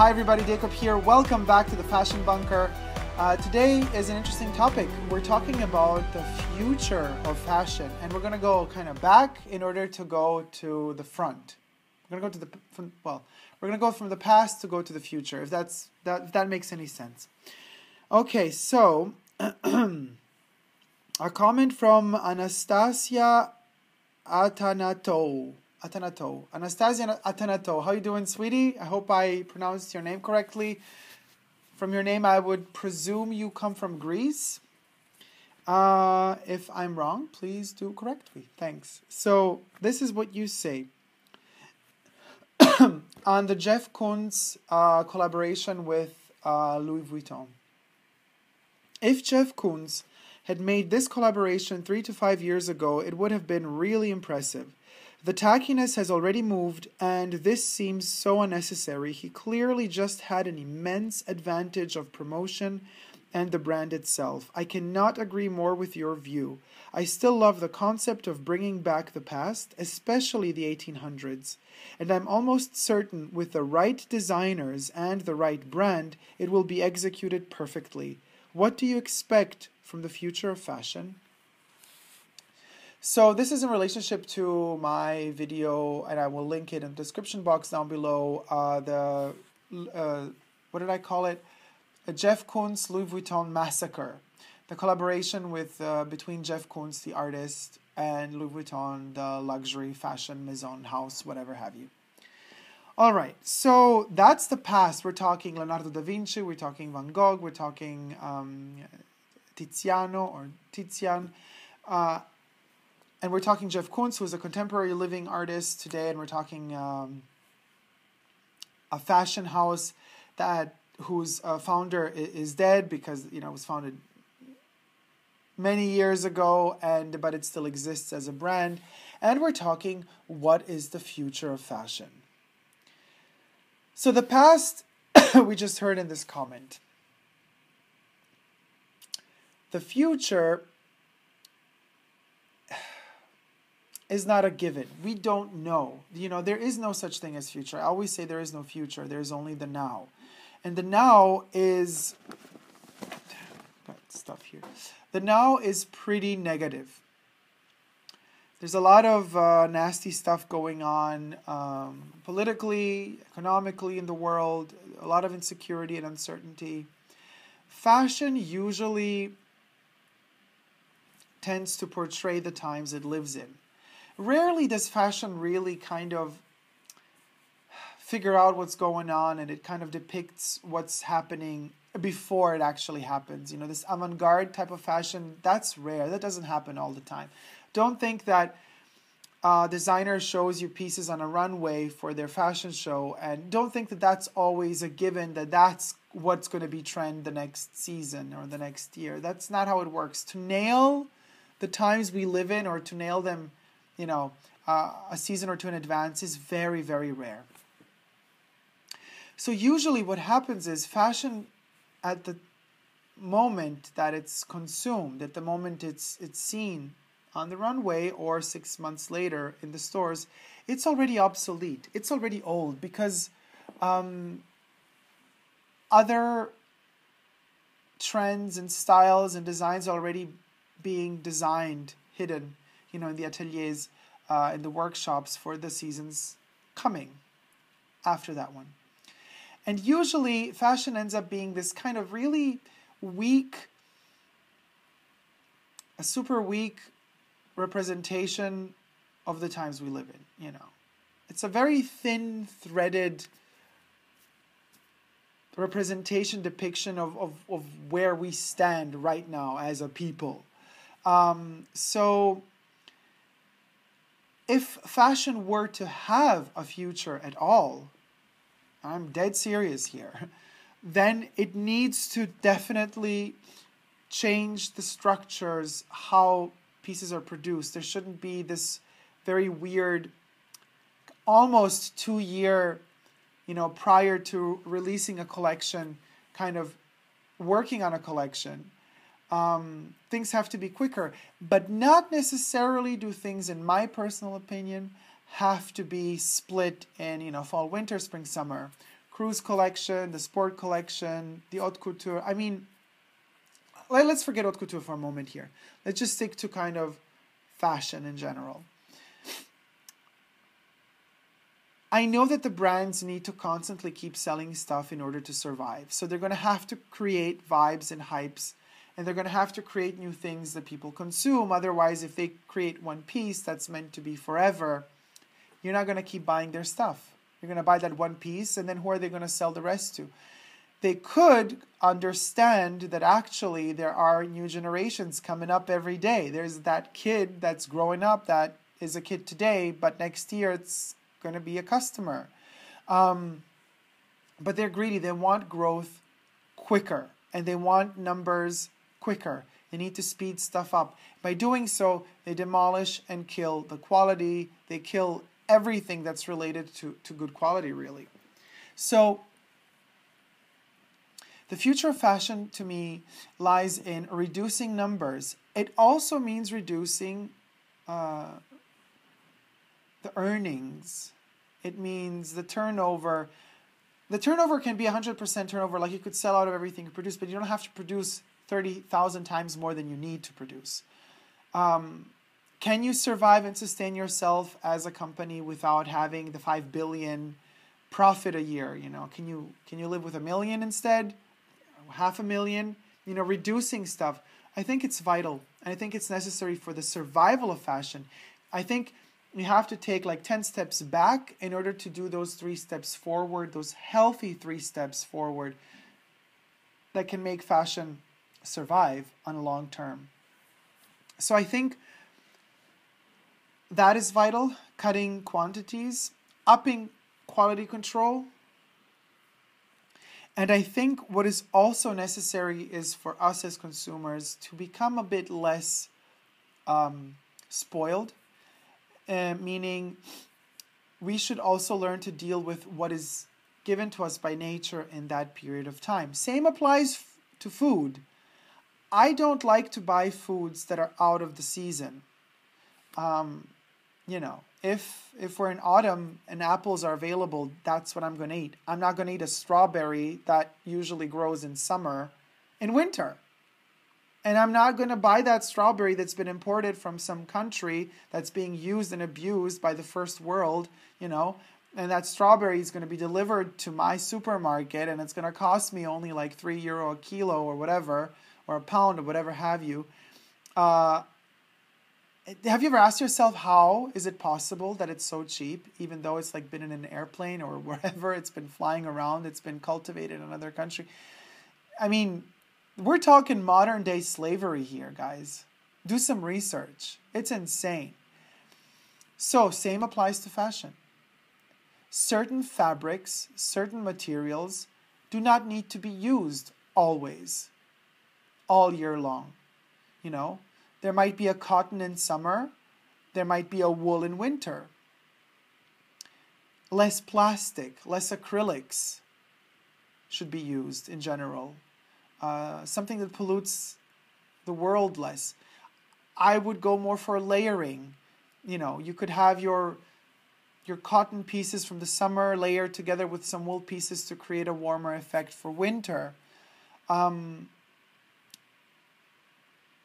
Hi everybody, Dacob here. Welcome back to the Fashion Bunker. Today is an interesting topic. We're talking about the future of fashion, and we're going to go kind of back in order to go to the front. We're going to go to we're going to go from the past to go to the future, if that makes any sense. Okay, so a comment from Anastasia Atanato. Anastasia Atanato. How you doing, sweetie? I hope I pronounced your name correctly. From your name, I would presume you come from Greece. If I'm wrong, please do correct me. Thanks. So this is what you say on the Jeff Koons collaboration with Louis Vuitton. If Jeff Koons had made this collaboration 3 to 5 years ago, it would have been really impressive. The tackiness has already moved, and this seems so unnecessary. He clearly just had an immense advantage of promotion and the brand itself. I cannot agree more with your view. I still love the concept of bringing back the past, especially the 1800s. And I'm almost certain with the right designers and the right brand, it will be executed perfectly. What do you expect from the future of fashion? So this is in relationship to my video, and I will link it in the description box down below. What did I call it? A Jeff Koons Louis Vuitton massacre. The collaboration with between Jeff Koons, the artist, and Louis Vuitton, the luxury fashion maison house, whatever have you. All right, so that's the past. We're talking Leonardo da Vinci, we're talking Van Gogh, we're talking Tiziano or Tizian. And we're talking Jeff Koons, who is a contemporary living artist today, and we're talking a fashion house whose founder is dead because it was founded many years ago, but it still exists as a brand. And we're talking what is the future of fashion. So the past we just heard in this comment. The future is not a given. We don't know. There is no such thing as future. I always say there is no future. There is only the now. And the now is... got stuff here. The now is pretty negative. There's a lot of nasty stuff going on politically, economically in the world. A lot of insecurity and uncertainty. Fashion usually tends to portray the times it lives in. Rarely does fashion really kind of figure out what's going on, and it kind of depicts what's happening before it actually happens. This avant-garde type of fashion, that's rare. That doesn't happen all the time. Don't think that designer shows you pieces on a runway for their fashion show, and don't think that that's always a given, that that's what's going to be trend the next season or the next year. That's not how it works. To nail the times we live in, or to nail them a season or two in advance, is very, very rare. So usually what happens is fashion, at the moment that it's consumed, at the moment it's seen on the runway or 6 months later in the stores, it's already obsolete. It's already old because other trends and styles and designs are already being designed, hidden, in the ateliers, in the workshops for the seasons coming after that one. And usually fashion ends up being this kind of really weak, a super weak representation of the times we live in, It's a very thin threaded representation, depiction of where we stand right now as a people. So if fashion were to have a future at all, I'm dead serious here, then it needs to definitely change the structures, how pieces are produced. There shouldn't be this very weird, almost 2-year, prior to releasing a collection, kind of working on a collection. Things have to be quicker, but not necessarily do things, in my personal opinion, have to be split in, fall, winter, spring, summer, cruise collection, the sport collection, the haute couture. I mean, let's forget haute couture for a moment here. Let's just stick to kind of fashion in general. I know that the brands need to constantly keep selling stuff in order to survive. So they're going to have to create vibes and hypes, and they're going to have to create new things that people consume. Otherwise, if they create one piece that's meant to be forever, you're not going to keep buying their stuff. You're going to buy that one piece, and then who are they going to sell the rest to? They could understand that actually there are new generations coming up every day. There's that kid that's growing up that is a kid today, but next year it's going to be a customer. But they're greedy. They want growth quicker, and they want numbers quicker. They need to speed stuff up. By doing so, they demolish and kill the quality. They kill everything that's related to good quality, really. So the future of fashion, to me, lies in reducing numbers. It also means reducing the earnings. It means the turnover. The turnover can be 100% turnover, like you could sell out of everything you produce, but you don't have to produce 30,000 times more than you need to produce. Can you survive and sustain yourself as a company without having the 5 billion profit a year? You know, can you live with $1 million instead? $500,000? You know, reducing stuff. I think it's vital. And I think it's necessary for the survival of fashion. I think you have to take like 10 steps back in order to do those 3 steps forward, those healthy 3 steps forward that can make fashion survive on a long term. So I think that is vital, cutting quantities, upping quality control. And I think what is also necessary is for us as consumers to become a bit less spoiled. Meaning we should also learn to deal with what is given to us by nature in that period of time. Same applies to food. I don't like to buy foods that are out of the season. You know, if we're in autumn and apples are available, that's what I'm going to eat. I'm not going to eat a strawberry that usually grows in summer in winter. And I'm not going to buy that strawberry that's been imported from some country that's being used and abused by the first world, you know, and that strawberry is going to be delivered to my supermarket and it's going to cost me only like €3 a kilo or whatever, or a pound or whatever have you. Have you ever asked yourself, how is it possible that it's so cheap, even though it's like been in an airplane or wherever it's been flying around, it's been cultivated in another country? I mean, we're talking modern day slavery here, guys. Do some research. It's insane. So, same applies to fashion. Certain fabrics, certain materials do not need to be used always, all year long. You know, there might be a cotton in summer, there might be a wool in winter. Less plastic, less acrylics should be used in general. Something that pollutes the world less. I would go more for layering. You know, you could have your cotton pieces from the summer layered together with some wool pieces to create a warmer effect for winter.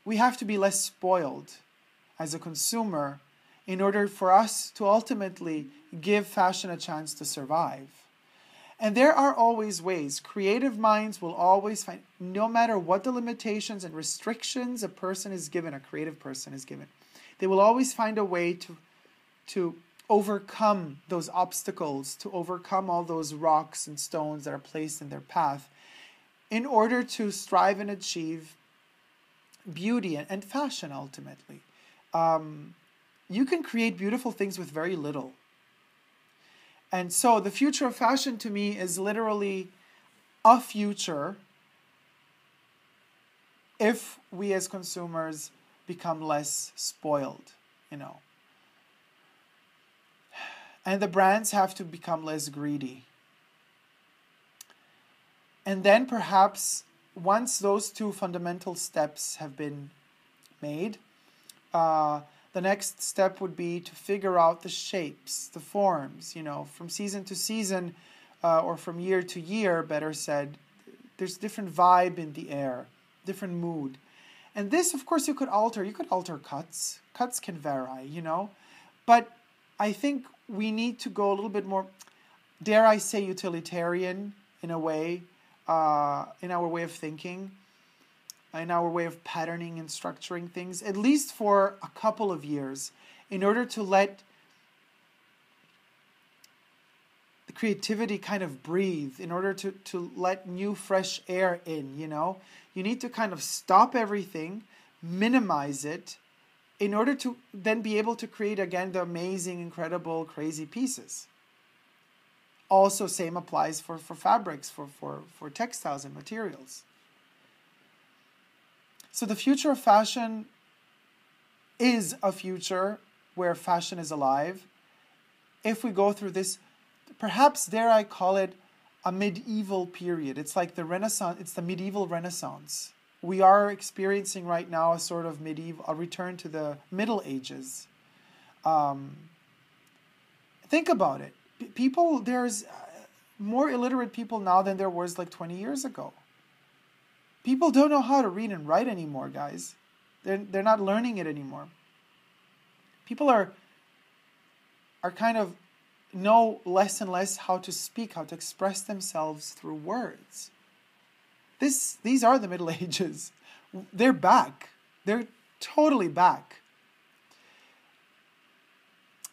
We have to be less spoiled as a consumer in order for us to ultimately give fashion a chance to survive. And there are always ways. Creative minds will always find, no matter what the limitations and restrictions a person is given, a creative person is given, they will always find a way to overcome those obstacles, to overcome all those rocks and stones that are placed in their path in order to strive and achieve beauty and fashion ultimately. You can create beautiful things with very little. And so the future of fashion to me is literally a future if we as consumers become less spoiled, you know. And the brands have to become less greedy. And then perhaps once those 2 fundamental steps have been made, the next step would be to figure out the shapes, the forms, you know, from season to season. or from year to year, better said, there's different vibe in the air, different mood. And this, of course, you could alter. You could alter cuts. Cuts can vary, you know. But I think we need to go a little bit more, dare I say, utilitarian in a way, in our way of thinking, in our way of patterning and structuring things, at least for a couple of years, in order to let the creativity kind of breathe, in order to let new fresh air in, you know. You need to kind of stop everything, minimize it, in order to then be able to create again the amazing, incredible, crazy pieces. Also, same applies for fabrics, for textiles and materials. So the future of fashion is a future where fashion is alive. If we go through this, perhaps dare I call it a medieval period. It's like the Renaissance, it's the medieval Renaissance. We are experiencing right now a sort of a return to the Middle Ages. Think about it. There's more illiterate people now than there was like 20 years ago. People don't know how to read and write anymore, guys. They're not learning it anymore. People are kind of know less and less how to speak, how to express themselves through words. These are the Middle Ages. They're back. They're totally back.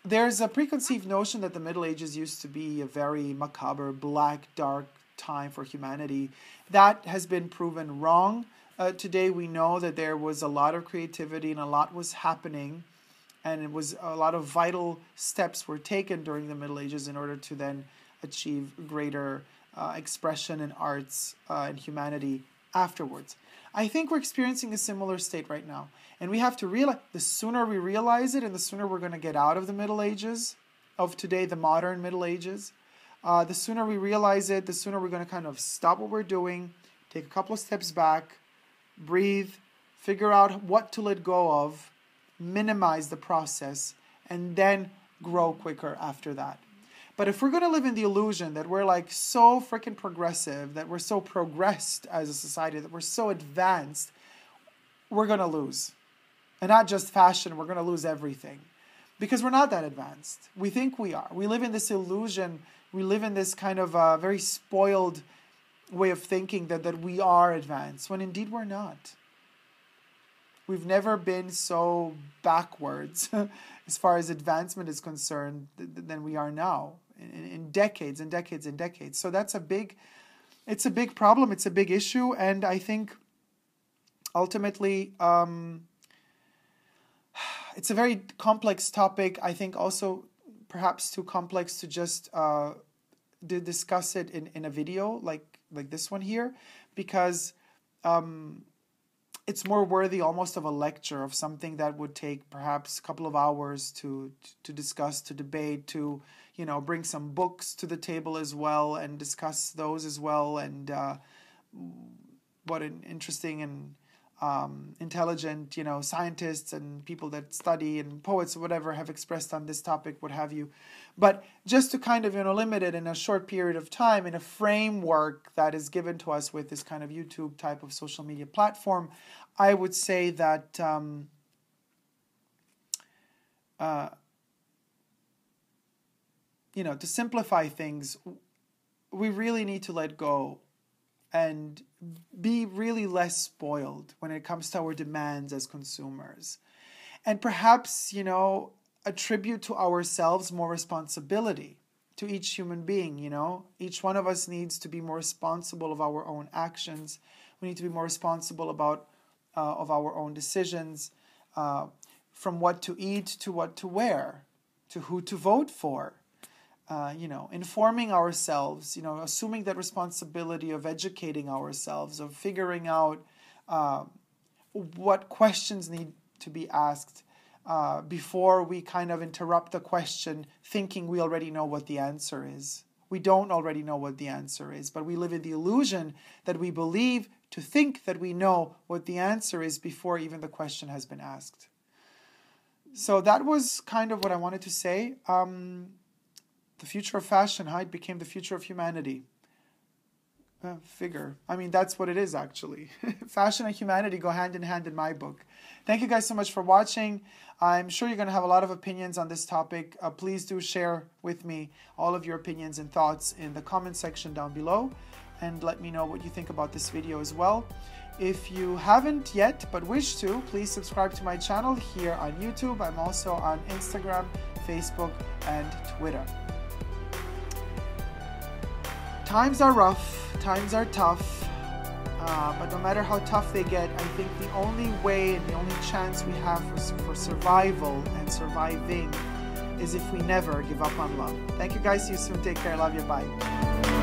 There's a preconceived notion that the Middle Ages used to be a very macabre, black, dark time for humanity. That has been proven wrong. Today we know that there was a lot of creativity and a lot was happening, and it was a lot of vital steps were taken during the Middle Ages in order to then achieve greater expression in arts and humanity afterwards. I think we're experiencing a similar state right now. And we have to realize, the sooner we realize it and the sooner we're going to get out of the Middle Ages, of today, the modern Middle Ages, the sooner we realize it, the sooner we're going to kind of stop what we're doing, take a couple of steps back, breathe, figure out what to let go of, minimize the process, and then grow quicker after that. But if we're going to live in the illusion that we're like so freaking progressive, that we're so progressed as a society, that we're so advanced, we're going to lose. And not just fashion, we're going to lose everything. Because we're not that advanced. We think we are. We live in this illusion. We live in this kind of very spoiled way of thinking that we are advanced, when indeed we're not. We've never been so backwards as far as advancement is concerned than we are now in decades and decades and decades. So it's a big problem. It's a big issue. And I think ultimately it's a very complex topic. I think also perhaps too complex to just discuss it in a video like this one here, because it's more worthy almost of a lecture, of something that would take perhaps a couple of hours to discuss, to debate, to bring some books to the table as well and discuss those as well, and what an interesting and intelligent scientists and people that study and poets or whatever have expressed on this topic, what have you. But just to kind of limit it in a short period of time in a framework that is given to us with this kind of YouTube type of social media platform, I would say that to simplify things, we really need to let go and be really less spoiled when it comes to our demands as consumers. And perhaps, attribute to ourselves more responsibility, to each human being, Each one of us needs to be more responsible of our own actions. We need to be more responsible about of our own decisions, from what to eat to what to wear, to who to vote for. Informing ourselves, assuming that responsibility of educating ourselves, of figuring out what questions need to be asked before we kind of interrupt the question thinking we already know what the answer is. We don't already know what the answer is, but we live in the illusion that we believe to think that we know what the answer is before even the question has been asked. So that was kind of what I wanted to say. The future of fashion, how it became the future of humanity. Figure. I mean, that's what it is, actually. Fashion and humanity go hand in hand in my book. Thank you guys so much for watching. I'm sure you're going to have a lot of opinions on this topic. Please do share with me all of your opinions and thoughts in the comment section down below. And let me know what you think about this video as well. If you haven't yet but wish to, please subscribe to my channel here on YouTube. I'm also on Instagram, Facebook, and Twitter. Times are rough, times are tough, but no matter how tough they get, I think the only way and the only chance we have for survival and surviving is if we never give up on love. Thank you guys, see you soon, take care, love you, bye.